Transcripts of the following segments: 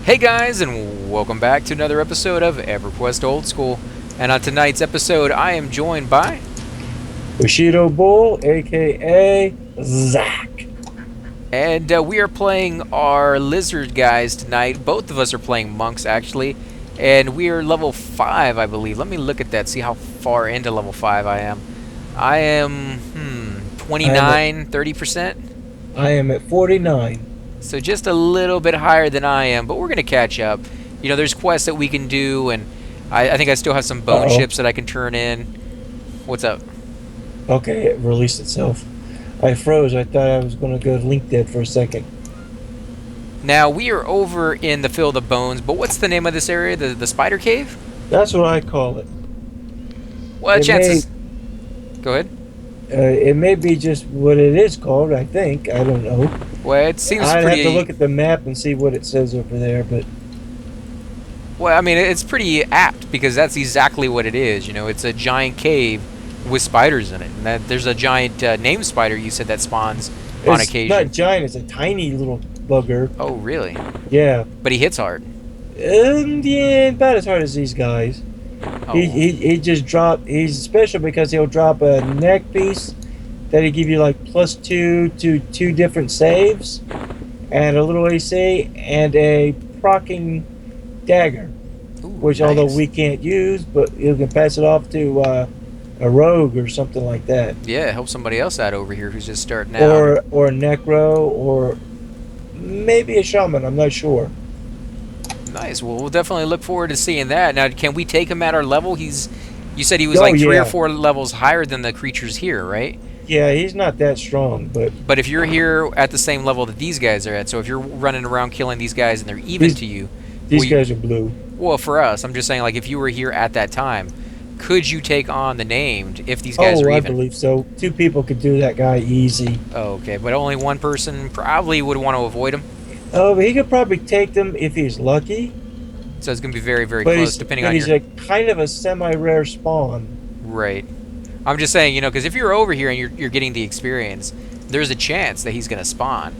Hey guys, and welcome back to another episode of Everquest Old School. And on tonight's episode, I am joined by. Bushido Bull, aka Zach. And we are playing our lizard guys tonight. Both of us are playing monks, actually. And we are level 5, I believe. Let me look at that, see how far into level 5 I am. I am, 29, 30%. I am at 49. So just a little bit higher than I am, but we're going to catch up. You know, there's quests that we can do, and I think I still have some bone Uh-oh. ships that I can turn in. What's up? Okay, it released itself. I froze. I thought I was going to go link dead for a second. Now, we are over in the Field of Bones, but what's the name of this area? The Spider Cave? That's what I call it. Well, It chances... Go ahead. it may be just what it is called, I think. I don't know. Well, it seems I'd pretty... have to look at the map and see what it says over there, but... Well, I mean, it's pretty apt, because that's exactly what it is. You know, it's a giant cave with spiders in it. And there's a giant name spider, you said, that spawns on occasion. It's not giant. It's a tiny little bugger. Oh, really? Yeah. But he hits hard. Yeah, about as hard as these guys. Oh. He just dropped. He's special because he'll drop a neck piece that he give you like +2 to 2 different saves, and a little AC, and a procking dagger, Ooh, which nice. although we can't use, but you can pass it off to a rogue or something like that, Yeah, help somebody else out over here who's just starting out. or a necro, or maybe a shaman. I'm not sure. Nice. Well, we'll definitely look forward to seeing that. Now, can we take him at our level? You said he was Oh, like 3 yeah. or 4 levels higher than the creatures here, right? Yeah, he's not that strong, but But if you're here at the same level that these guys are at, so if you're running around killing these guys and they're even to you, these well, guys are blue. well, for us, I'm just saying, like, if you were here at that time, could you take on the named if these guys Oh, are I even? believe so. 2 people could do that guy easy. Oh, okay, but only one person probably would want to avoid him. Oh, but he could probably take them if he's lucky. So it's going to be very, very But close, he's, depending but on he's your... a kind of a semi-rare spawn. Right. I'm just saying, you know, because if you're over here and you're getting the experience, there's a chance that he's going to spawn.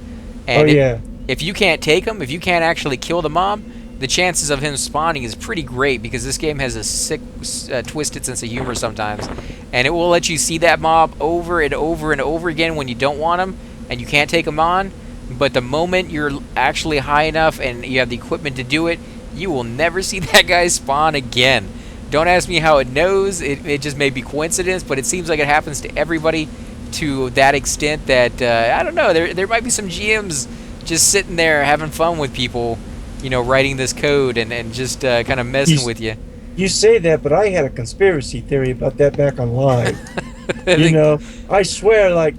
And Oh, yeah. if you can't take him, if you can't actually kill the mob, the chances of him spawning is pretty great, because this game has a sick, twisted sense of humor sometimes. And it will let you see that mob over and over and over again when you don't want him and you can't take him on. But the moment you're actually high enough and you have the equipment to do it, you will never see that guy spawn again. Don't ask me how it knows. It just may be coincidence, but it seems like it happens to everybody to that extent that, I don't know, there might be some GMs just sitting there having fun with people, you know, writing this code and just kind of messing with you. You say that, but I had a conspiracy theory about that back on live. I You think- know, I swear, like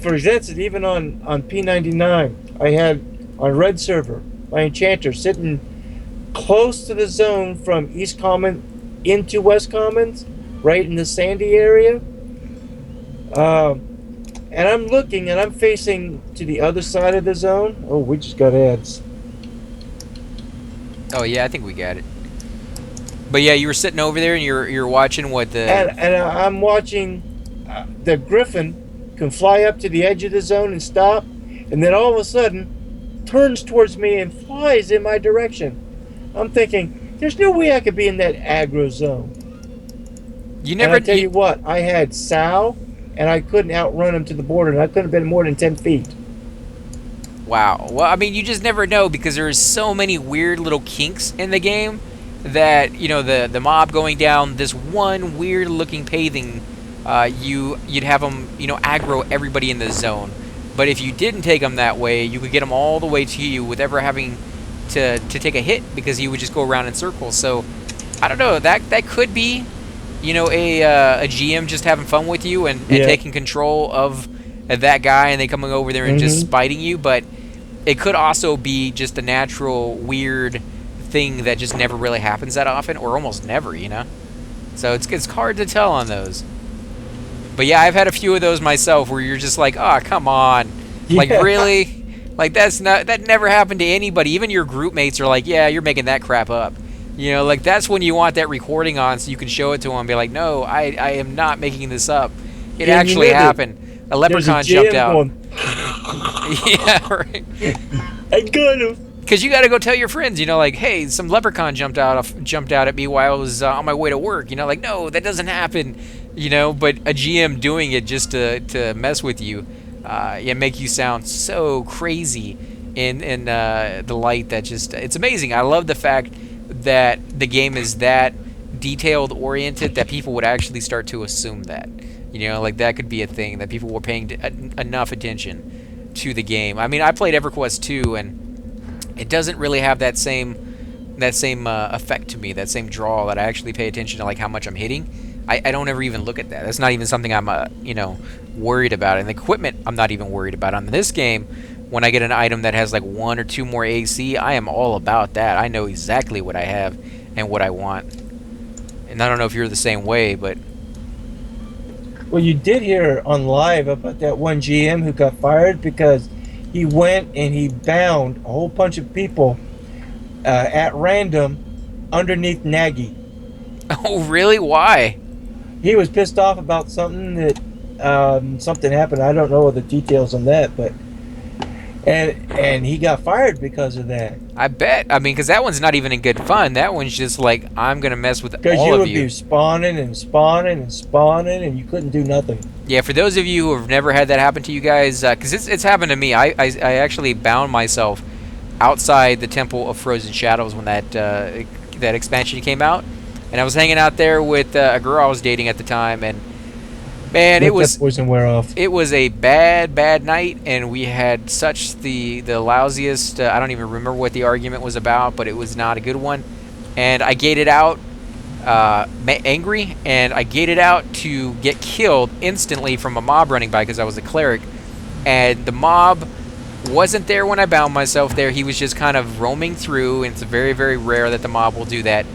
for instance, even on P99, I had on Red server my enchanter sitting close to the zone from East Common into West Commons, right in the sandy area. And I'm looking, and I'm facing to the other side of the zone. Oh, we just got ads. Oh, yeah, I think we got it. But yeah, you were sitting over there and you're watching what the... And I'm watching the Griffin can fly up to the edge of the zone and stop, and then all of a sudden turns towards me and flies in my direction. I'm thinking, there's no way I could be in that aggro zone. You never... And I tell you what, I had Sal, and I couldn't outrun him to the border, and I couldn't have been more than 10 feet. Wow. Well, I mean, you just never know, because there's so many weird little kinks in the game that, you know, the mob going down this one weird looking paving, you'd have them, you know, aggro everybody in the zone. But if you didn't take them that way, you could get them all the way to you with ever having to take a hit, because he would just go around in circles. So I don't know, that could be, you know, a GM just having fun with you and Yeah. taking control of that guy, and they coming over there and just spiting you. But it could also be just a natural weird thing that just never really happens that often, or almost never, you know. So it's hard to tell on those. But yeah, I've had a few of those myself where you're just like, oh, come on, like, Yeah. really? Like, that never happened to anybody. Even your group mates are like, yeah, you're making that crap up. You know, like, that's when you want that recording on so you can show it to them and be like, no, I am not making this up. It Yeah, you actually know that happened. A There's a leprechaun jumped GM out. going, Yeah, right. I got him. Because you got to go tell your friends, like, hey, some leprechaun jumped out at me while I was on my way to work. Like, no, that doesn't happen. But a GM doing it just to mess with you, make you sound so crazy in the light that just it's amazing. I love the fact that the game is that detailed oriented that people would actually start to assume that. Like that could be a thing that people were paying enough attention to the game. I mean, I played Everquest 2 and it doesn't really have that same effect to me, that same draw that I actually pay attention to, like how much I'm hitting. I don't ever even look at that. That's not even something I'm worried about. And the equipment I'm not even worried about. On this game, when I get an item that has like 1 or 2 more AC, I am all about that. I know exactly what I have and what I want. And I don't know if you're the same way, but Well, you did hear on live about that one GM who got fired because he went and he bound a whole bunch of people at random underneath Nagy. oh really? Why? He was pissed off about something that something happened. I don't know the details on that, but and he got fired because of that. I bet. I mean, because that one's not even in good fun. That one's just like, I'm gonna mess with Because all you of would you. be spawning and spawning and spawning, and you couldn't do nothing. Yeah, for those of you who have never had that happen to you guys, because it's happened to me. I actually bound myself outside the Temple of Frozen Shadows when that expansion came out, and I was hanging out there with a girl I was dating at the time, and man, Let that poison wear off. it was a bad night, and we had such the lousiest. I don't even remember what the argument was about, but it was not a good one, and I gated out. Angry, and I gated out to get killed instantly from a mob running by because I was a cleric, and the mob wasn't there when I bound myself there. He was just kind of roaming through, and it's very, very rare that the mob will do that.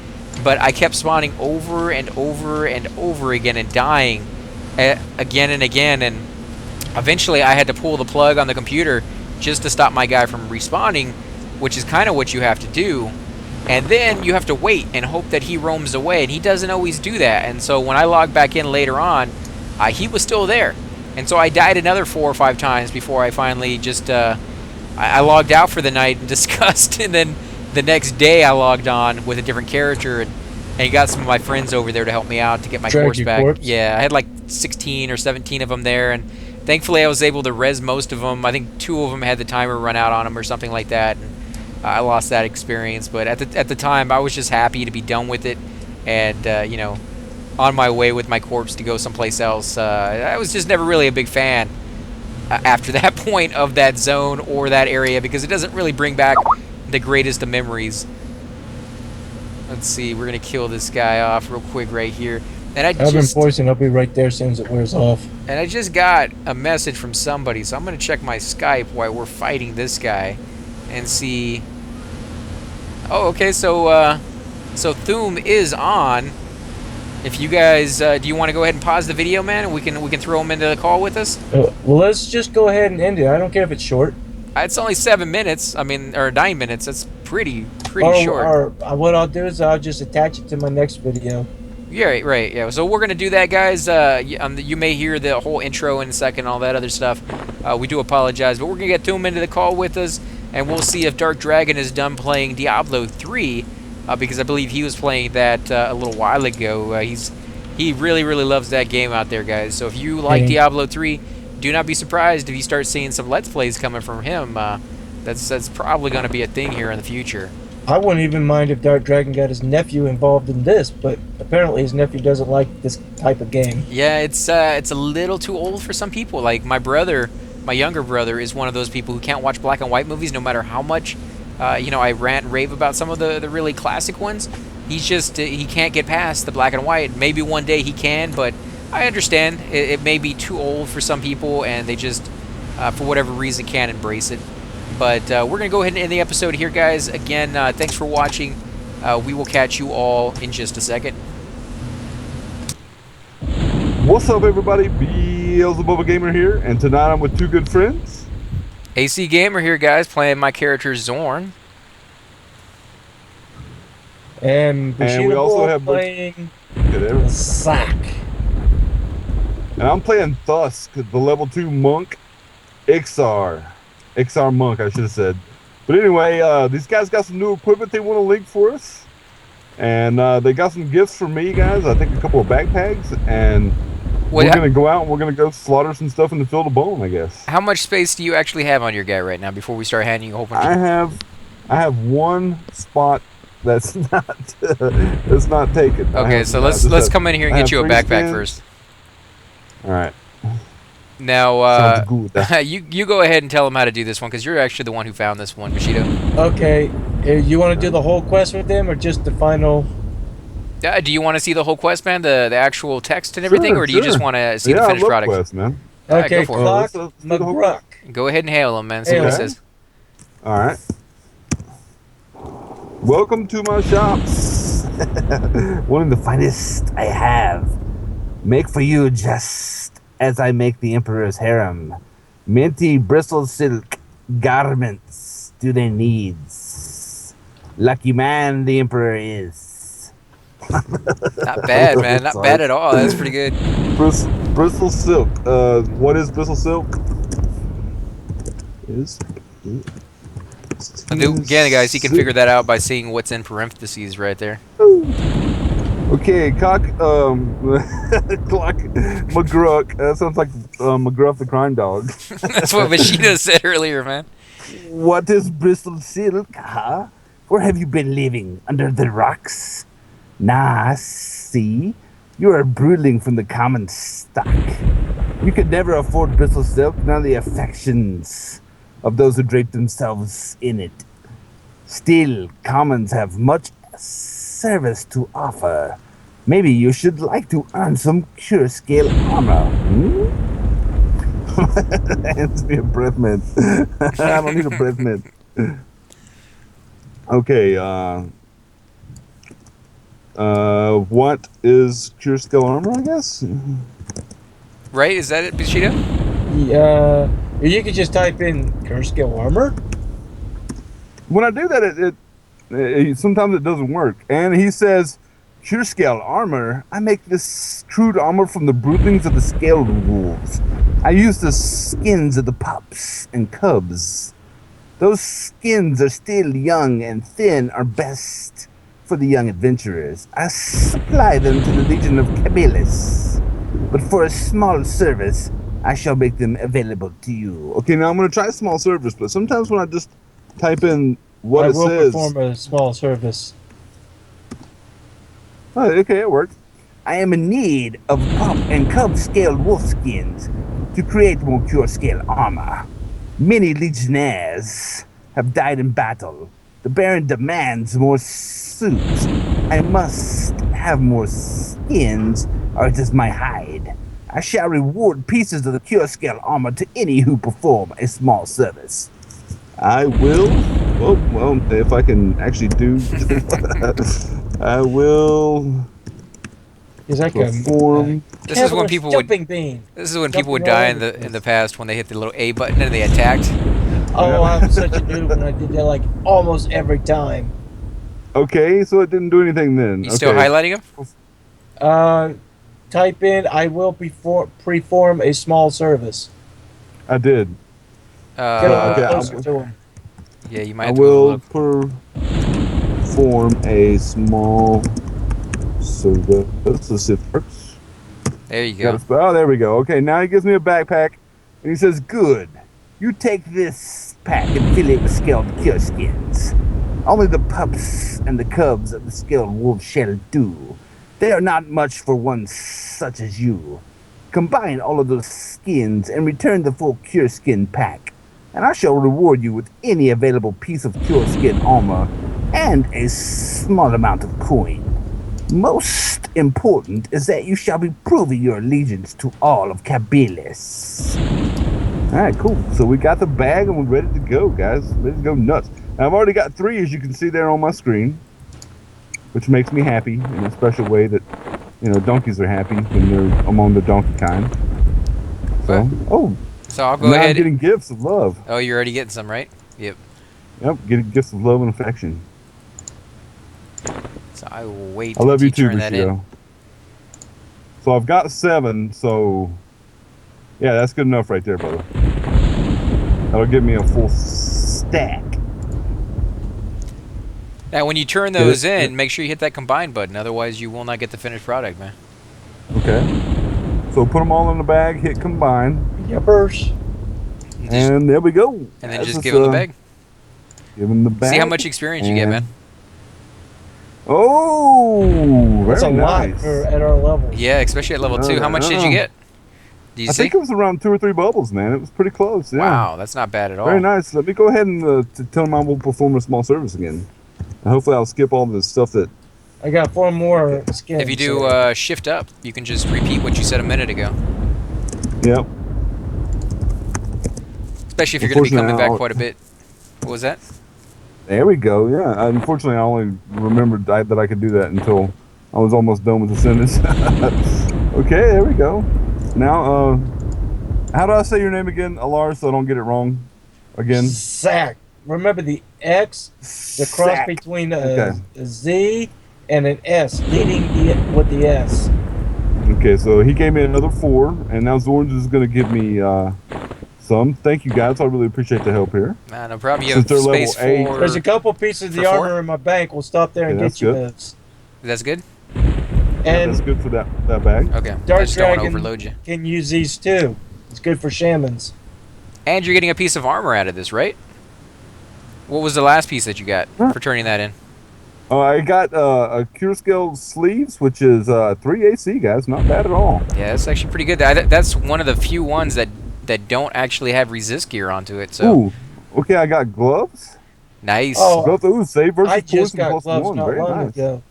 But I kept spawning over and over and over again and dying again and again, and eventually I had to pull the plug on the computer just to stop my guy from respawning, which is kind of what you have to do. And then you have to wait and hope that he roams away, and he doesn't always do that. And so when I logged back in later on, he was still there. And so I died another 4 or 5 times before I finally just I logged out for the night in disgust. And then the next day I logged on with a different character and got some of my friends over there to help me out to get my corpse back. Corpse. Yeah, I had like 16 or 17 of them there, and thankfully I was able to res most of them. I think 2 of them had the timer run out on them or something like that. And I lost that experience, but at the time I was just happy to be done with it, and on my way with my corpse to go someplace else. I was just never really a big fan after that point of that zone or that area because it doesn't really bring back the greatest of memories. Let's see, we're gonna kill this guy off real quick right here, and I've been poisoned. I'll be right there as soon as it wears off. And I just got a message from somebody, so I'm gonna check my Skype while we're fighting this guy. And see. Oh, okay. So Thum is on. If you guys, do you want to go ahead and pause the video, man, and we can throw him into the call with us? Well, let's just go ahead and end it. I don't care if it's short. It's only 7 minutes. I mean, or 9 minutes. That's pretty short. Or what I'll do is I'll just attach it to my next video. Yeah, right. Yeah. So we're gonna do that, guys. You may hear the whole intro in a second, all that other stuff. We do apologize, but we're gonna get Thum into the call with us. And we'll see if Dark Dragon is done playing Diablo 3, because I believe he was playing that a little while ago. He really, really loves that game out there, guys. So if you like Diablo 3, do not be surprised if you start seeing some Let's Plays coming from him. That's probably going to be a thing here in the future. I wouldn't even mind if Dark Dragon got his nephew involved in this, but apparently his nephew doesn't like this type of game. Yeah, it's a little too old for some people. Like my brother. My younger brother is one of those people who can't watch black and white movies no matter how much, I rant and rave about some of the really classic ones. He's just, he can't get past the black and white. Maybe one day he can, but I understand. It may be too old for some people, and they just, for whatever reason, can't embrace it. But we're going to go ahead and end the episode here, guys. Again, thanks for watching. We will catch you all in just a second. What's up, everybody? Beelzebub Gamer here, and tonight I'm with 2 good friends. AC Gamer here, guys, playing my character Zorn. And we also have playing Sack. And I'm playing Thusk, the level 2 monk, Iksar. Iksar monk, I should have said. But anyway, these guys got some new equipment they want to link for us. And they got some gifts for me, guys. I think a couple of backpacks. And What? we're going to go out and we're going to go slaughter some stuff in the field of bone, I guess. How much space do you actually have on your guy right now before we start handing you a whole bunch I of... have one spot that's not taken. Okay, so let's come in here and get you a backpack skins. first. All right. Now, Sounds good. you go ahead and tell him how to do this one because you're actually the one who found this one, Bushido. Okay, you want to do the whole quest with them or just the final? Do you want to see the whole quest, man? The actual text and everything, or do you just want to see the I finished love product? Quest, man. All right, Okay, go for it. Clock Let's do the whole McGruck. Go ahead and hail him, man. See what he Hail. says. All right. Welcome to my shops. One of the finest I have. Make for you just as I make the Emperor's harem. Minty bristle silk garments do their needs. Lucky man the Emperor is. Not bad, man. Not bad at all. That's pretty good. Bristle silk. What is bristle silk? Again, guys, you can figure that out by seeing what's in parentheses right there. Okay, Clock McGruck. That sounds like McGruff the crime dog. That's what Bushido said earlier, man. What is bristle silk, huh? Where have you been living? Under the rocks? Nah, see? You are brooding from the common stock. You could never afford bristle silk, none of the affections of those who drape themselves in it. Still, commons have much service to offer. Maybe you should like to earn some cure scale armor. Hands me a breath mint. I don't need a breath mint. Okay, what is cure scale armor, I guess? Right? Is that it, Bushido? You could just type in curse skill armor. When I do that, it sometimes it doesn't work. And he says, cure scale armor. I make this crude armor from the broodlings of the scaled wolves. I use the skins of the pups and cubs. Those skins are still young and thin are best for the young adventurers. I supply them to the Legion of Cabilis. But for a small service, I shall make them available to you. Okay, now I'm going to try small service, but sometimes when I just type in what it I will says... perform a small service. Oh, okay, it worked. I am in need of pup and cub scaled wolf skins to create more cure scale armor. Many legionnaires have died in battle. The Baron demands more suits. I must have more skins, or it is my hide. I shall reward pieces of the cure scale armor to any who perform a small service. I will. Well, if I can actually do, I will. Is that perform. This is when people would. jumping bean. This is when people would die in the past when they hit the little A button and they attacked. Oh, I'm such a noob when I did that like almost every time. Okay, so it didn't do anything then. You still highlighting them? Type in I will perform a small service. I did. Get a little okay, closer to him. Yeah, you might I have to will look. perform a small service. Let's see if it works. There you go. Oh, there we go. Okay, now he gives me a backpack, and he says, "Good. You take this pack and fill it with scaled cure skins. Only the pups and the cubs of the scaled wolf shall do. They are not much for one such as you. Combine all of those skins and return the full cure skin pack, and I shall reward you with any available piece of cure skin armor and a small amount of coin. Most important is that you shall be proving your allegiance to all of Cabilis." Alright, cool. So we got the bag and we're ready to go, guys. Ready to go nuts. And I've already got 3, as you can see there on my screen, which makes me happy in a special way that, donkeys are happy when they're among the donkey kind. So I'll go now ahead. I'm getting gifts of love. Oh, you're already getting some, right? Yep. Yep, getting gifts of love and affection. So I will wait. I love you too, turn that in. Bushido. So I've got 7, so yeah, that's good enough right there, brother. That'll give me a full stack. Now, when you turn those in, make sure you hit that combine button. Otherwise, you will not get the finished product, man. Okay. So put them all in the bag, hit combine, Yuppers. and there we go. And then just give them the bag. Give them the bag. See how much experience you get, man. Oh, That's very a lot nice. at our level. Yeah, especially at level 2. How much did you get? Do you I see? think it was around 2 or 3 bubbles, man. It was pretty close. Yeah. Wow, that's not bad at all. Very nice. Let me go ahead and tell them I will perform a small service again. And hopefully I'll skip all the stuff that... I got 4 more skins. If you do shift up, you can just repeat what you said a minute ago. Yep. Especially if you're going to be coming back quite a bit. What was that? There we go. Yeah. Unfortunately, I only remembered that I could do that until I was almost done with the sentence. Okay, there we go. Now, how do I say your name again, Alar, so I don't get it wrong again? Sack. Remember the X, the cross Sack. between a Z and an S, leading with the S. Okay, so he gave me another 4, and now Zorns is going to give me some. Thank you, guys. I really appreciate the help here. No problem. You have Since they're space level 8. for... There's a couple pieces of the for 4? armor in my bank. We'll stop there and Okay, get you that's those. That's good? Yeah, And that's good for that bag. Okay. I Dark just don't want to Dragon overload you. can use these too. It's good for shamans. And you're getting a piece of armor out of this, right? What was the last piece that you got for turning that in? I got a Cure Scale sleeves, which is 3 AC, guys. Not bad at all. Yeah, that's actually pretty good. That's one of the few ones that don't actually have resist gear onto it. So Ooh, okay, I got gloves. nice. Oh, Both ooh, save versus I just poison got plus gloves 1. not Very long nice. ago.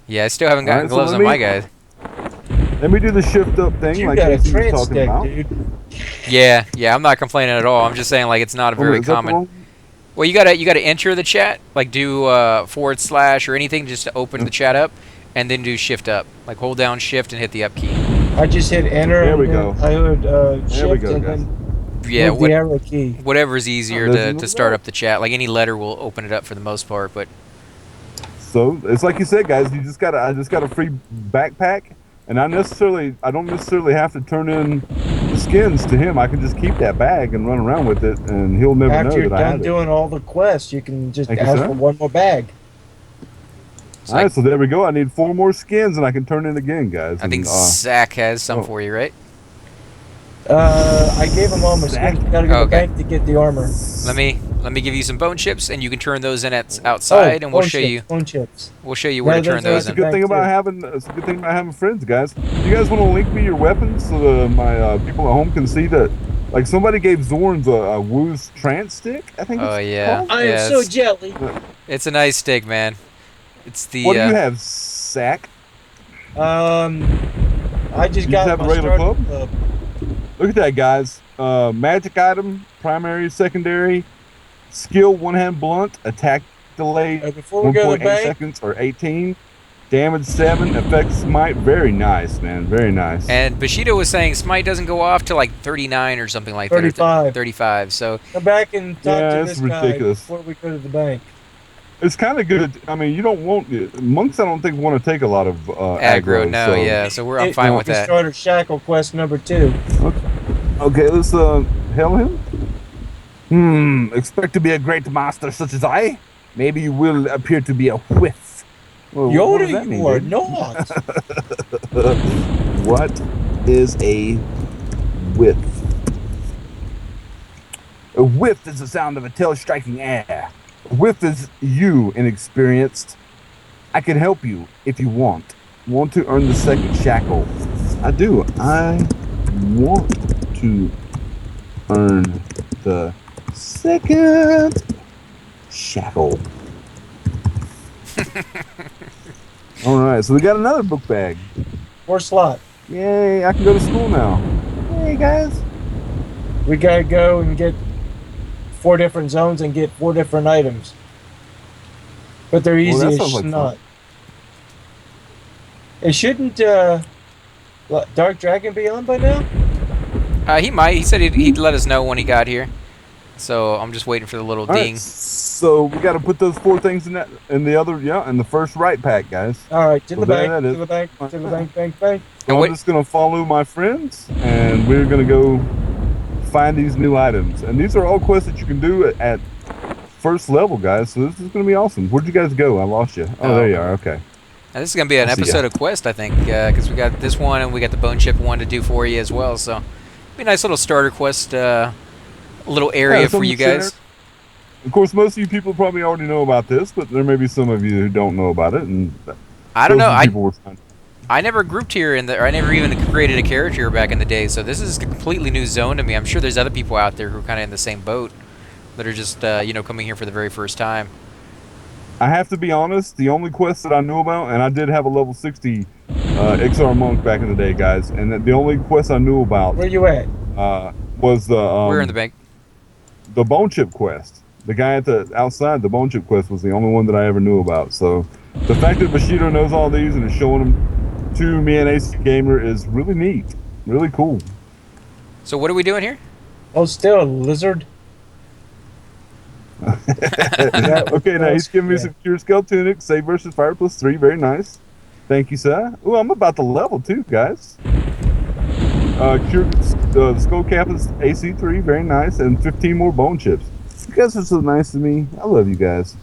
Yeah, I still haven't gotten Alright, so gloves let on my me- guys. Let me do the shift up thing You like got a Casey was trance talking stick, about. dude. Yeah, I'm not complaining at all. I'm just saying like it's not a very Is that the common. wrong- Well, you gotta enter the chat, like do / or anything just to open the chat up, and then do shift up. Like hold down shift and hit the up key. I just hit enter. There we and go. then I heard There we shift go, and guys. then Yeah, move the arrow key. whatever's easier there's to start another- up the chat. Like any letter will open it up for the most part, but So it's like you said, guys. I just got a free backpack, and I don't necessarily have to turn in the skins to him. I can just keep that bag and run around with it, and he'll never After know you're that I done have it. doing all the quests, you can just Thank you, ask sir. for one more bag. All right, so there we go. I need 4 more skins, and I can turn in again, guys. I think And, Zach has some oh. for you, right? I gave him all my skins. You gotta go to the Okay. bank to get the armor. Let me give you some bone chips, and you can turn those in outside, and we'll bone show chips, you bone chips. where to turn those That's a in. good thing about having. It's a good thing about having friends, guys. You guys want to link me your weapons so that my people at home can see that? Like somebody gave Zorns a Woo's trance stick. I think. Oh it's yeah, called. I yeah, am so it's, jelly. it's a nice stick, man. It's the What do you have, Sack? I just You got just have a my regular starter club? Look at that, guys. Magic item, primary, secondary, skill, one-hand blunt, attack delay, Before we go to the 1.8 bank, seconds or 18, damage 7, effect smite. Very nice, man. Very nice. And Bushido was saying Smite doesn't go off to like 39 or something like that. 35. Or 35. So come back and talk Yeah, to that's this guy ridiculous. before we go to the bank. It's kind of good. I mean, you don't want monks. I don't think want to take a lot of aggro, no, so. yeah. So I'm fine with We that. started Shackle quest number 2. Okay, let's hail him. Expect to be a great master such as I. Maybe you will appear to be a whiff. Well, what does that Yoda, mean, you are dude? not. What is a whiff? A whiff is the sound of a tail striking air. A whiff is you, inexperienced. I can help you if you want. Want to earn the second shackle? I do. I want to earn the second shackle. All right, so we got another book bag. 4 slot. Yay, I can go to school now. Hey, guys. We gotta go and get 4 different zones and get 4 different items. But they're easy that as sounds like snot. It shouldn't Dark Dragon be on by now? He might. He said he'd let us know when he got here. So I'm just waiting for the little All ding. right, so we got to put those 4 things in the first right pack, guys. All right, to So the there bank, that to is. the bank, to the bank, bank, bank. So And I'm just gonna follow my friends, and we're gonna go find these new items. And these are all quests that you can do at first level, guys. So this is gonna be awesome. Where'd you guys go? I lost you. Oh, Oh, there you okay. are. Okay. Now, this is gonna be an I see ya. episode of Quest, I think, because we got this one and we got the bone chip one to do for you as well. So, be a nice little starter quest, little area for something you to share. guys. Of course, most of you people probably already know about this, but there may be some of you who don't know about it, and I don't those know. are the people we're trying. I never grouped here or I never even created a character here back in the day. So this is a completely new zone to me. I'm sure there's other people out there who are kind of in the same boat that are just coming here for the very first time. I have to be honest, the only quest that I knew about, and I did have a level 60 Iksar monk back in the day, guys, and the only quest I knew about Where you at? was We're in the bank. the bone chip quest. The guy at the outside, the bone chip quest was the only one that I ever knew about. So the fact that Bushido knows all these and is showing them to me and AC Gamer is really neat, really cool. So what are we doing here? Oh, still a lizard. Okay, now he's giving me some Cure Skull Tunic, Save versus Fire +3, very nice. Thank you, sir. Ooh, I'm about to level too, guys. Cure Skull Cap is AC3, very nice, and 15 more bone chips. You guys are so nice to me. I love you guys.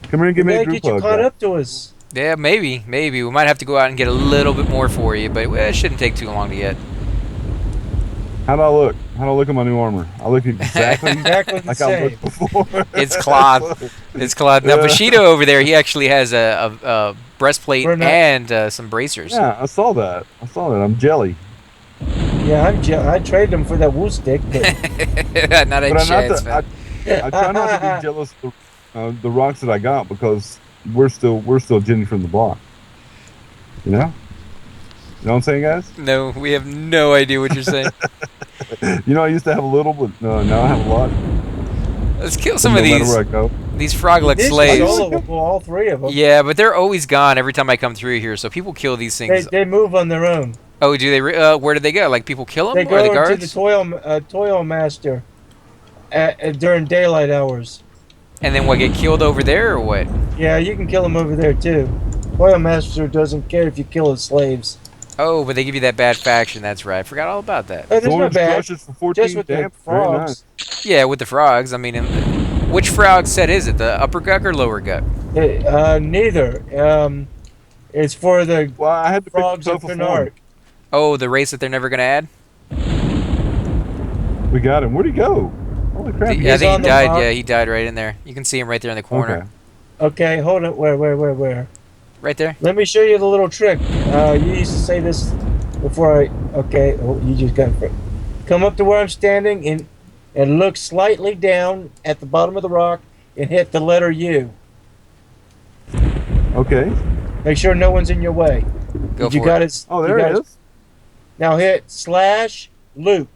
Come here and give me a group Get you hug. caught guys. up to us. Yeah, maybe. We might have to go out and get a little bit more for you, but it shouldn't take too long to get. How do I look? How do I look in my new armor? I look exactly Exactly the like I same. looked before. It's cloth. It's cloth. Now Bushido over there, he actually has a breastplate We're not- and some bracers. Yeah, I saw that. I'm jelly. Yeah, I traded him for that woo stick. But Not a But chance, man. I try not to be jealous of the rocks that I got because we're still Jenny from the block. You know? You know what I'm saying, guys? No, we have no idea what you're saying. You know, I used to have a little, but now I have a lot. Let's kill some no of matter where I go. these frog-like This is slaves. all three of them. Yeah, but they're always gone every time I come through here. So people kill these things. They move on their own. Oh, do they? Where do they go? Like people kill them, They or go the into guards? the toil master during daylight hours. And then what? Get killed over there, or what? Yeah, you can kill them over there too. Toil master doesn't care if you kill his slaves. Oh, but they give you that bad faction. That's right. I forgot all about that. Oh, that's not Orange bad. crushes for 14 Just with the damage. Very frogs. nice. Yeah, with the frogs. I mean, which frog set is it? The upper gut or lower gut? Neither. It's for the Well, I had to pick frogs of myself a Bernard. Oh, the race that they're never gonna add. form. We got him. Where'd he go? Holy crap! Yeah, I He's think on he the died. rock. Yeah, he died right in there. You can see him right there in the corner. Okay. Okay, hold it. Where? Right there. Let me show you the little trick. You used to say this before I. Okay, you just got it. Come up to where I'm standing and look slightly down at the bottom of the rock and hit the letter U. Okay. Make sure no one's in your way. Go you for got it. Oh, you there got it is. Now hit /loot.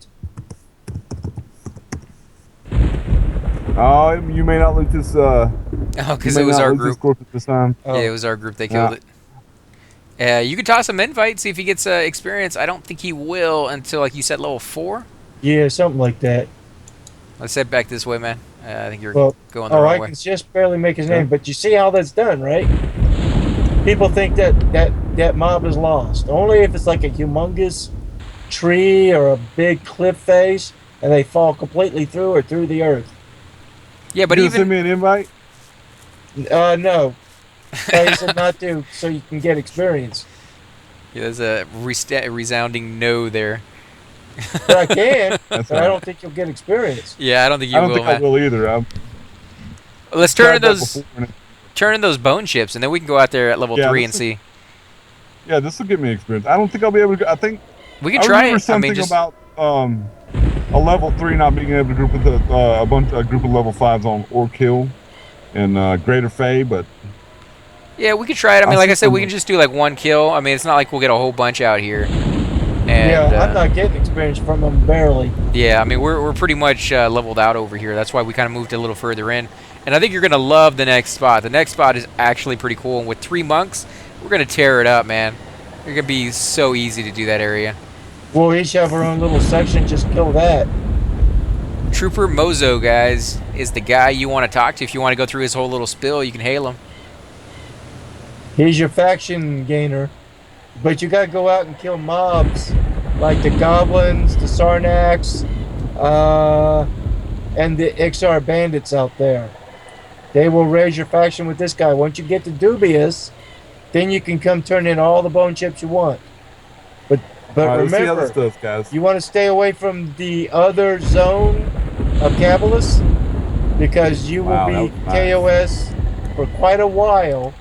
Oh, you may not loot this. Oh, because it was our group. At this time. Oh. Yeah, it was our group. They killed it. You could toss him invite, see if he gets experience. I don't think he will until, like you said, level 4. Yeah, something like that. Let's head back this way, man. I think you're Well, going the I wrong way. can just barely make his Okay. name, but you see how that's done, right? People think that mob is lost. Only if it's like a humongous tree or a big cliff face and they fall completely through or through the earth. Yeah, but you gonna send even me an invite? No. Tell said not to, so you can get experience. yeah, there's a resounding no there. But I can, That's but I don't think you'll get experience. Yeah, I don't think you I don't will, think I man. will either. Let's turn in tried that those before and bone chips, and then we can go out there at level Yeah, 3 this and is- see. Yeah, this will give me experience. I don't think I'll be able to. I think We can I try remember it. I something mean, just about a level 3 not being able to group with a group of level 5s on or kill and Greater Fey, but yeah, we could try it. I mean, I'll like see I said, we some- can just do like one kill. I mean, it's not like we'll get a whole bunch out here. And Yeah, I'm not getting experience from them barely. yeah, I mean, we're pretty much leveled out over here. That's why we kind of moved a little further in. And I think you're gonna love the next spot. The next spot is actually pretty cool. And with 3 monks, we're gonna tear it up, man. It's gonna be so easy to do that area. We'll each have our own little section, just kill that. Trooper Mozo, guys, is the guy you want to talk to. If you want to go through his whole little spill, you can hail him. He's your faction gainer. But you gotta go out and kill mobs. Like the goblins, the Sarnax, and the Iksar bandits out there. they will raise your faction with this guy. Once you get to dubious, then you can come turn in all the bone chips you want. But All right, let's see how this remember, does, guys. you want to stay away from the other zone of Cabalus because you will Wow, that be was nice. KOS for quite a while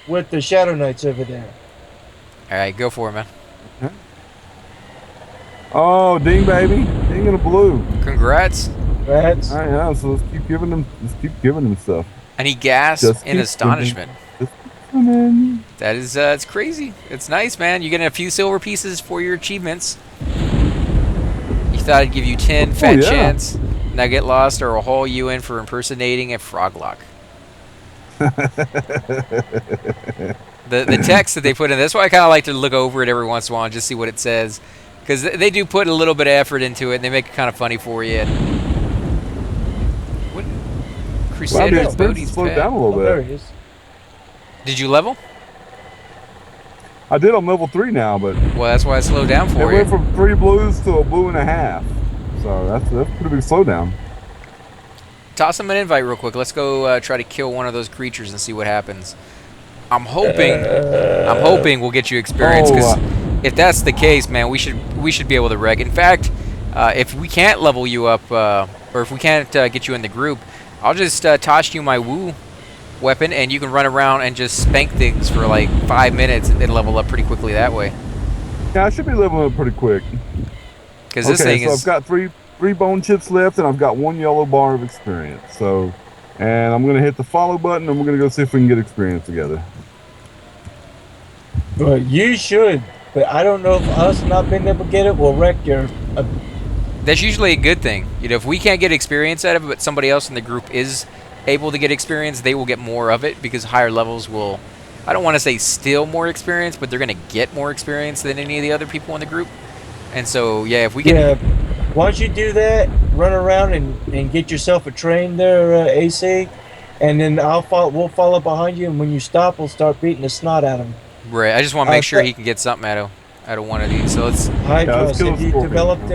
with the Shadow Knights over there. All right, go for it, man. Oh, ding, baby, ding in a blue. Congrats. That's All right, yeah. So let's keep giving them stuff. And he gasped Just in keep astonishment. Just keep swimming. That is, it's crazy. It's nice, man. You get a few silver pieces for your achievements. You thought I'd give you 10 fat yeah. chance. Now get lost or I'll haul you in for impersonating a froglock. The text that they put in, that's why I kind of like to look over it every once in a while and just see what it says. Because they do put a little bit of effort into it and they make it kind of funny for you. What? Crusader's Bodhi's slowed pet. down a little there bit. it is. Did you level? I did on level 3 now, but Well, that's why I slowed down it for went you. from 3 blues to a blue and a half. So that's a pretty big slowdown. Toss him an invite real quick. Let's go try to kill one of those creatures and see what happens. I'm hoping we'll get you experience, because if that's the case, man, we should be able to wreck. In fact, if we can't level you up, or if we can't get you in the group, I'll just toss you my woo weapon, and you can run around and just spank things for like 5 minutes and level up pretty quickly that way. Yeah, I should be leveling up pretty quick. Because this thing so is... I've got three bone chips left, and I've got 1 yellow bar of experience. So, and I'm gonna hit the follow button, and we're gonna go see if we can get experience together. Well, you should, but I don't know if us not being able to get it will wreck your. That's usually a good thing. You know, if we can't get experience out of it, but somebody else in the group is able to get experience, they will get more of it, because higher levels will, I don't want to say steal more experience, but they're going to get more experience than any of the other people in the group. And so, yeah, if we can... Yeah, once you do that, run around and get yourself a train there, AC, and then we'll follow behind you, and when you stop, we'll start beating the snot out of him. Right, I just want to make sure he can get something out of one of these. So let's... Hydros, kill have the you scorpion. developed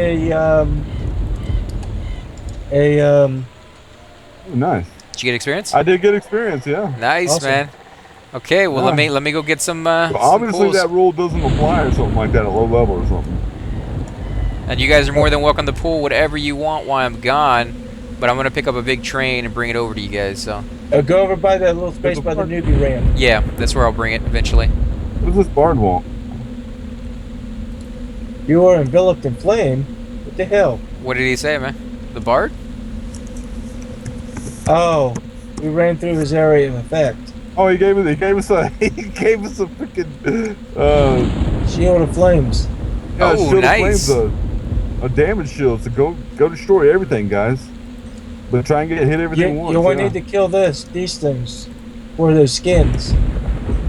Ooh, nice. Did you get experience? I did get experience, yeah. Nice, Awesome. man. Okay, well, Yeah. let me go get some, So some obviously pulls. that rule doesn't apply or something like that at low level or something. And you guys are more than welcome to pull whatever you want while I'm gone. But I'm going to pick up a big train and bring it over to you guys, so... go over by that little space by the newbie ramp. Yeah, that's where I'll bring it eventually. What does this bard want? You are enveloped in flame. What the hell? What did he say, man? The bard? Oh, we ran through his area of effect. Oh, he gave us a freaking Shield of flames. Oh, shield of nice. flames, a damage shield. So go destroy everything, guys. But try and hit everything once. You only yeah. need to kill these things for those skins.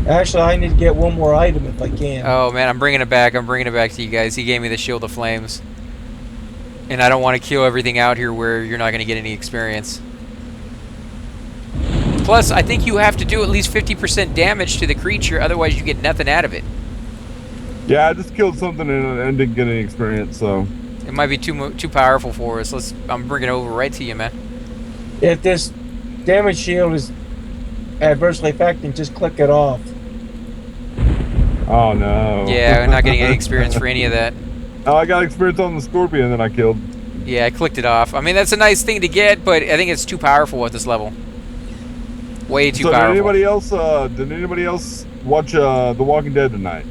Actually, I need to get one more item if I can. Oh, man, I'm bringing it back. I'm bringing it back to you guys. He gave me the Shield of Flames. And I don't want to kill everything out here where you're not going to get any experience. Plus, I think you have to do at least 50% damage to the creature, otherwise you get nothing out of it. Yeah, I just killed something and didn't get any experience, so... It might be too powerful for us. I'm bringing it over right to you, man. If this damage shield is adversely affecting, just click it off. Oh, no. Yeah, I'm not getting any experience for any of that. Oh, I got experience on the scorpion that I killed. Yeah, I clicked it off. I mean, that's a nice thing to get, but I think it's too powerful at this level. Way too powerful. Did anybody else watch The Walking Dead tonight?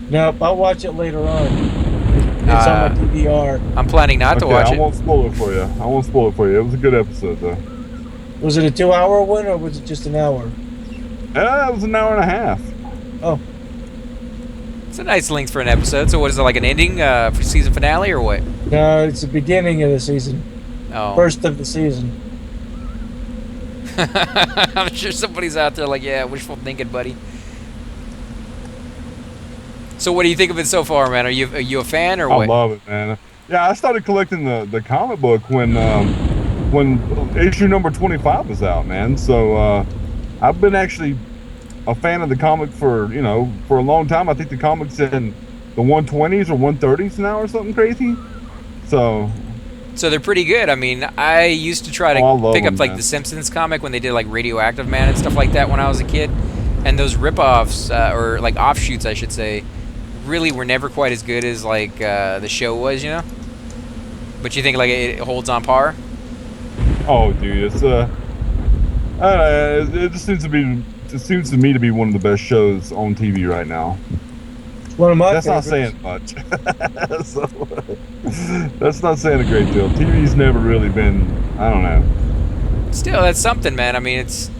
Nope, I'll watch it later on. It's on my DVR. I'm planning not to watch I it. won't spoil it for you. It was a good episode, though. Was it a 2-hour one or was it just an hour? It was an hour and a half. Oh, It's a nice length for an episode. So what is it, like an ending for season finale or what? no, it's the beginning of the season. Oh. First of the season. I'm sure somebody's out there like, yeah, wishful thinking, buddy. So what do you think of it so far, man? Are you a fan or what? I love it, man. Yeah, I started collecting the comic book when issue number 25 was out, man. So I've been actually a fan of the comic for a long time. I think the comic's in the 120s or 130s now or something crazy. So So they're pretty good. I mean, I used to try Oh, I to love pick up them, like man. the Simpsons comic when they did like Radioactive Man and stuff like that when I was a kid, and those ripoffs or like offshoots, I should say, really were never quite as good as like the show was, you know. But you think like it holds on par? Oh, dude, it's I don't know, it just seems to be. It seems to me to be one of the best shows on TV right now. One of my That's not favorites. saying much. So, that's not saying a great deal. TV's never really been. I don't know. Still, that's something, man. I mean, it's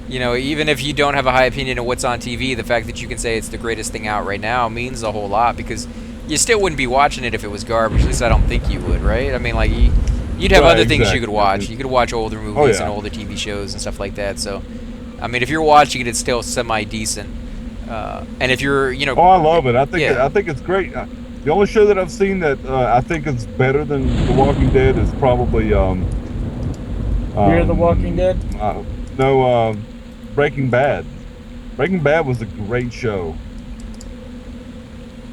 even if you don't have a high opinion of what's on TV, the fact that you can say it's the greatest thing out right now means a whole lot because you still wouldn't be watching it if it was garbage. At least I don't think you would, right? I mean, like you'd have Right, other things you could exactly. watch. You could watch older movies Oh, yeah. and older TV shows and stuff like that. So, I mean, if you're watching it, it's still semi decent. And if you're, Oh, I love it. I think yeah. I think it's great. The only show that I've seen that I think is better than The Walking Dead is probably Fear the Walking Dead? No, Breaking Bad. Breaking Bad was a great show.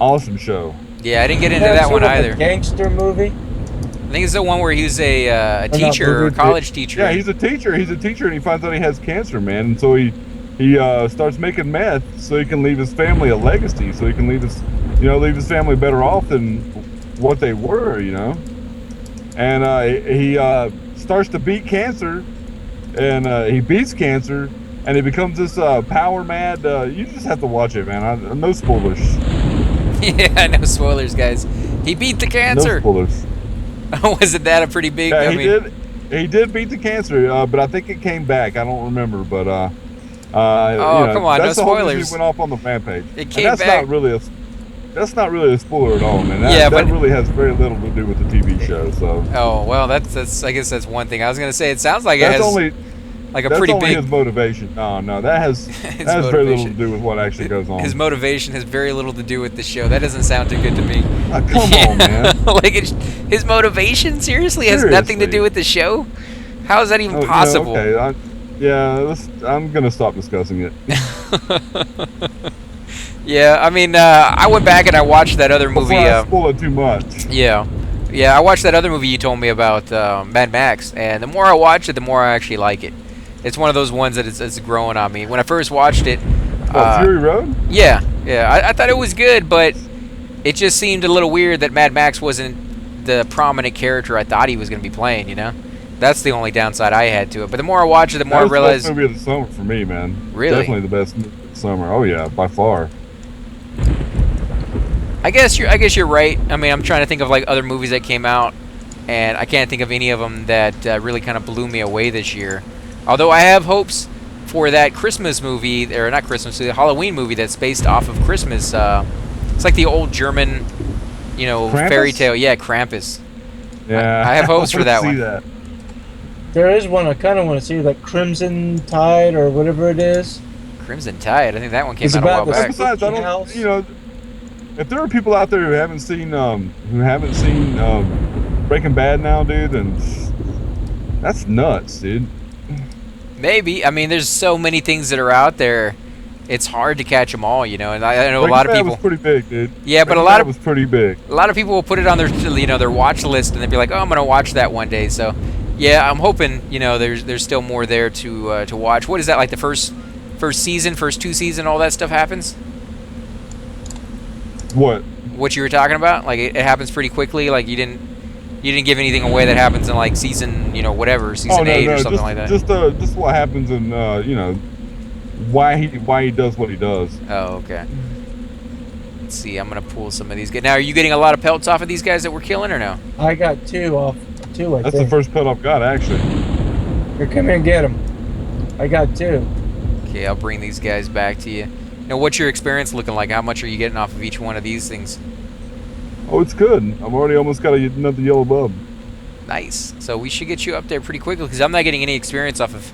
Awesome show. Yeah, I didn't get into That's that one sort of a either. gangster movie. I think it's the one where he was a not teacher, or a movie, college teacher. Yeah, he's a teacher. He's a teacher, and he finds out he has cancer, man. And so he starts making meth so he can leave his family a legacy, so he can leave his family better off than what they were, you know. And he starts to beat cancer, and he beats cancer, and he becomes this power mad. You just have to watch it, man. No spoilers. Yeah, no spoilers, guys. He beat the No cancer. spoilers. Wasn't that a pretty big? Yeah, I he mean, did. He did beat the cancer, but I think it came back. I don't remember, but come on, no that's the whole reason spoilers. he went off on the rampage. It And came that's back. not really a. That's not really a spoiler at all, man. Yeah, That but- really has very little to do with the TV show. So Oh well, that's. I guess that's one thing. I was gonna say it sounds like it that's has only like a that's pretty only big. his motivation. No, that has His very little to motivation. do with what actually goes on. His motivation has very little to do with the show. That doesn't sound too good to me. Come on, man. Like his motivation seriously has nothing to Seriously. do with the show. How is that even Oh, possible? okay, I'm gonna stop discussing it. Yeah, I mean, I went back and I watched that other movie. Before I spoil it too much. Yeah, I watched that other movie you told me about, Mad Max, and the more I watch it, the more I actually like it. It's one of those ones that it's growing on me. When I first watched it, Fury Road. yeah, I thought it was good, but it just seemed a little weird that Mad Max wasn't the prominent character I thought he was going to be playing. You know, that's the only downside I had to it. But the more I watch it, the more I That was realize. the best movie of the summer for me, man. Really? Definitely the best movie of the summer. Oh yeah, by far. I guess you're right. I mean, I'm trying to think of like other movies that came out, and I can't think of any of them that really kind of blew me away this year. Although I have hopes for that Christmas movie, or not Christmas, the Halloween movie that's based off of Christmas. It's like the old German, Krampus? fairy tale. Yeah, Krampus. Yeah. I have hopes for wanna that see one. That. There is one I kind of want to see, like Crimson Tide or whatever it is. Crimson Tide. I think that one came It's out a while about the back. Besides, I Spooky house. don't. If there are people out there who haven't seen Breaking Bad now, dude, then that's nuts, dude. Maybe. I mean, there's so many things that are out there. It's hard to catch them all, And I know a lot of Breaking Bad people. was pretty big, dude. Yeah, but Breaking a lot Bad of was pretty big. A lot of people will put it on their watch list, and they'll be like, "Oh, I'm gonna watch that one day." So, yeah, I'm hoping there's still more there to watch. What is that like? The first season, first 2 season, all that stuff happens. What? What you were talking about? Like it happens pretty quickly. Like you didn't give anything away that happens in like season whatever season 8 or something like that. Just what happens in why he does what he does. Oh, okay. Let's see. I'm gonna pull some of these. Now, are you getting a lot of pelts off of these guys that we're killing, or no? I got two, I That's think. the first pet I've got, actually. Here, come here and get them. I got two. Okay, I'll bring these guys back to you. Now, what's your experience looking like? How much are you getting off of each one of these things? Oh, it's good. I've already almost got another yellow bub. Nice. So we should get you up there pretty quickly because I'm not getting any experience off of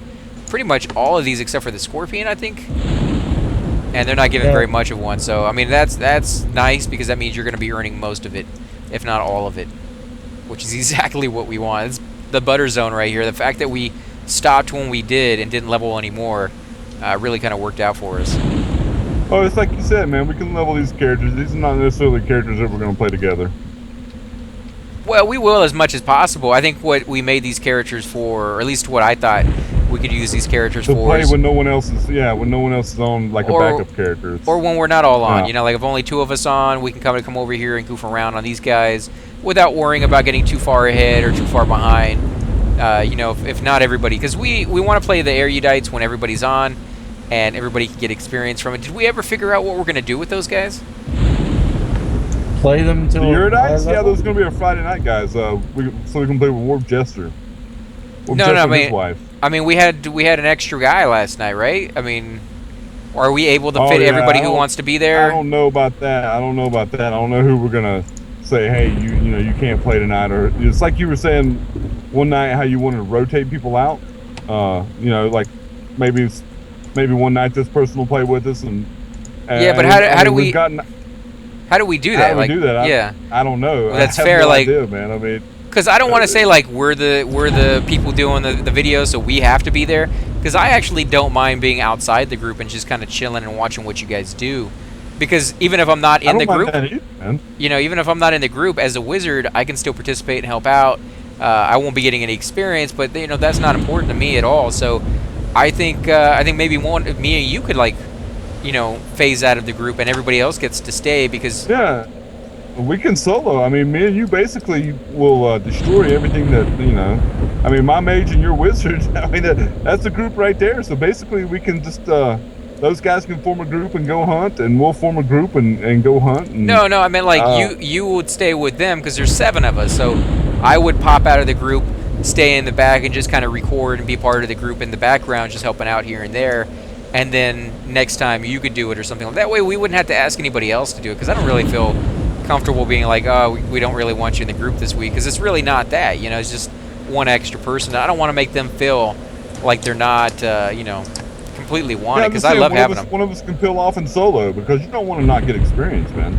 pretty much all of these except for the Scorpion, I think. And they're not giving Yeah. very much of one. So, I mean, that's nice because that means you're going to be earning most of it, if not all of it, which is exactly what we want. It's the butter zone right here. The fact that we stopped when we did and didn't level anymore really kind of worked out for us. Oh, it's like you said, man. We can level these characters. These are not necessarily characters that we're going to play together. Well, we will as much as possible. I think what we made these characters for, or at least what I thought we could use these characters To for, play is, when no one else is, when no one else is on, like a Or- backup character. or when we're not all on. Yeah. You know, like if only two of us on, we can come over here and goof around on these guys without worrying about getting too far ahead or too far behind. You know, if not everybody, because we want to play the erudites when everybody's on, and everybody can get experience from it. Did we ever figure out what we're gonna do with those guys? Play them The till Erudites? Yeah, those are going to be our Friday night guys. So we can play with Warp Jester. Warp No, Jester no, I and his mean- wife. I mean, we had an extra guy last night, right? I mean, are we able to Oh, fit yeah, everybody I who don't- wants to be I there? don't know about that. I don't know who we're going to say, hey, you can't play tonight. Or it's like you were saying one night how you wanted to rotate people out. Like maybe one night this person will play with us. Yeah, but how do we- How do we do that? How do we do that? Yeah, I don't know. Well, that's I have fair, no like- idea, man. I mean, because I don't want to say like we're the people doing the video, so we have to be there. Because I actually don't mind being outside the group and just kind of chilling and watching what you guys do. Because even if I'm not I in the don't mind group, that either, man. you know, even if I'm not in the group as a wizard, I can still participate and help out. I won't be getting any experience, but you know that's not important to me at all. So I think maybe me and you could like, you know, phase out of the group and everybody else gets to stay because Yeah, we can solo. I mean, me and you basically will destroy everything that, I mean, my mage and your wizard, I mean, that's a group right there. So basically we can just, those guys can form a group and go hunt, and we'll form a group and go hunt. And, no, I meant like you would stay with them because there's 7 of us. So I would pop out of the group, stay in the back, and just kind of record and be part of the group in the background, just helping out here and there. And then next time you could do it or something like that. Way we wouldn't have to ask anybody else to do it because I don't really feel comfortable being like, oh, we don't really want you in the group this week because it's really not that. You know, it's just one extra person. I don't want to make them feel like they're not, completely wanted because I love having them. One of us can peel off in solo because you don't want to not get experience, man.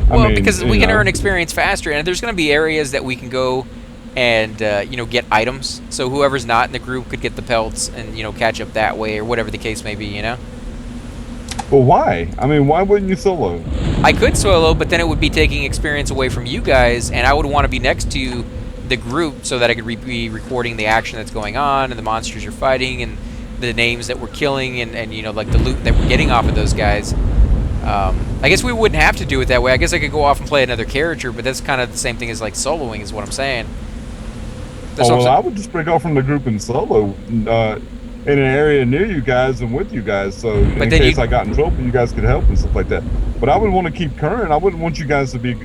Well, because we can earn experience faster, and there's going to be areas that we can go and get items. So whoever's not in the group could get the pelts and catch up that way or whatever the case may be. Well, why? I mean, why wouldn't you solo? I could solo, but then it would be taking experience away from you guys, and I would want to be next to the group so that I could be recording the action that's going on and the monsters you're fighting and the names that we're killing and like the loot that we're getting off of those guys. I guess we wouldn't have to do it that way. I guess I could go off and play another character, but that's kind of the same thing as like soloing is what I'm saying. I would just break off from the group and solo in an area near you guys and with you guys, so in case I got in trouble, you guys could help and stuff like that. But I would want to keep current. I wouldn't want you guys to be,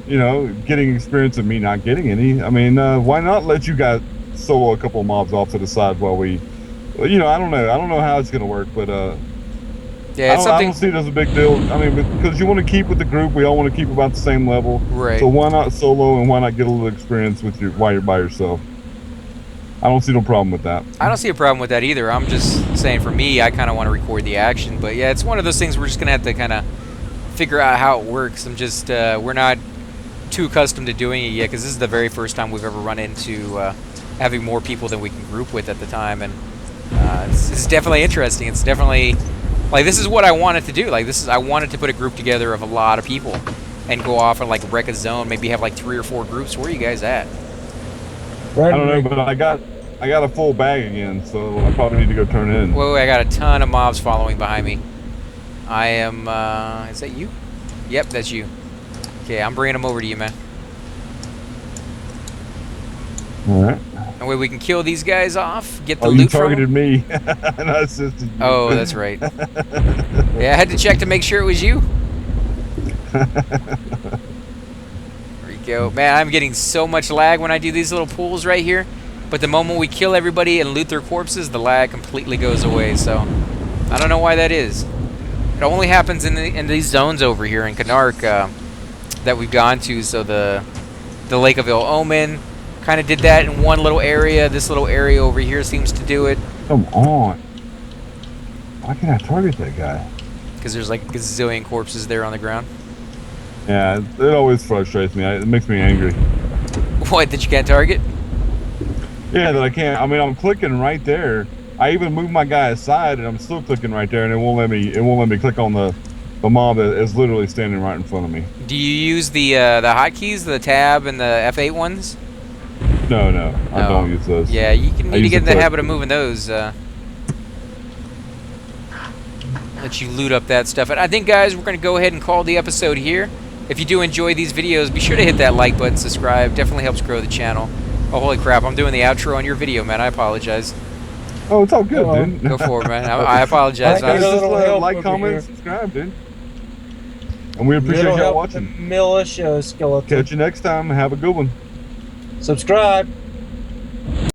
getting experience and me not getting any. I mean, why not let you guys solo a couple of mobs off to the side while we, I don't know how it's gonna work, but yeah, it's I don't see it as a big deal. I mean, because you want to keep with the group, we all want to keep about the same level, right? So why not solo and why not get a little experience with you while you're by yourself? I don't see no problem with that. I don't see a problem with that either. I'm just saying for me, I kind of want to record the action. But yeah, it's one of those things we're just going to have to kind of figure out how it works. I'm just, we're not too accustomed to doing it yet because this is the very first time we've ever run into having more people than we can group with at the time. And it's definitely interesting. It's definitely, like, this is what I wanted to do. Like, I wanted to put a group together of a lot of people and go off and, like, wreck a zone. Maybe have, like, 3 or 4 groups. Where are you guys at? I don't know, but I got a full bag again, so I probably need to go turn in. Whoa, I got a ton of mobs following behind me. I am, is that you? Yep, that's you. Okay, I'm bringing them over to you, man. Alright. That way we can kill these guys off, get the Oh, loot you from targeted them. me, and I assisted you. Oh, that's right. Yeah, I had to check to make sure it was you. There you go. Man, I'm getting so much lag when I do these little pools right here. But the moment we kill everybody and loot their corpses, the lag completely goes away. So, I don't know why that is. It only happens in these zones over here in Canark that we've gone to. So the Lake of Ill Omen kind of did that in one little area. This little area over here seems to do it. Come on. Why can't I target that guy? Because there's like a gazillion corpses there on the ground. Yeah, it always frustrates me. It makes me angry. What, that you can't target? Yeah, that I can't. I mean, I'm clicking right there. I even moved my guy aside, and I'm still clicking right there, and it won't let me. It won't let me click on the The mob is literally standing right in front of me. Do you use the hotkeys, the tab and the F8 ones? No, I Oh. don't use those. Yeah, you I need to use get in the the push. habit of moving those. Let you loot up that stuff. And I think, guys, we're going to go ahead and call the episode here. If you do enjoy these videos, be sure to hit that like button, subscribe. Definitely helps grow the channel. Oh, holy crap, I'm doing the outro on your video, man. I apologize. Oh, it's all good, Go on. dude. Go for it, man. I apologize. I got a Just little help like, over comment, here. subscribe, dude. And we appreciate Little y'all help watching. from the militia skeleton. Catch you next time. Have a good one. Subscribe.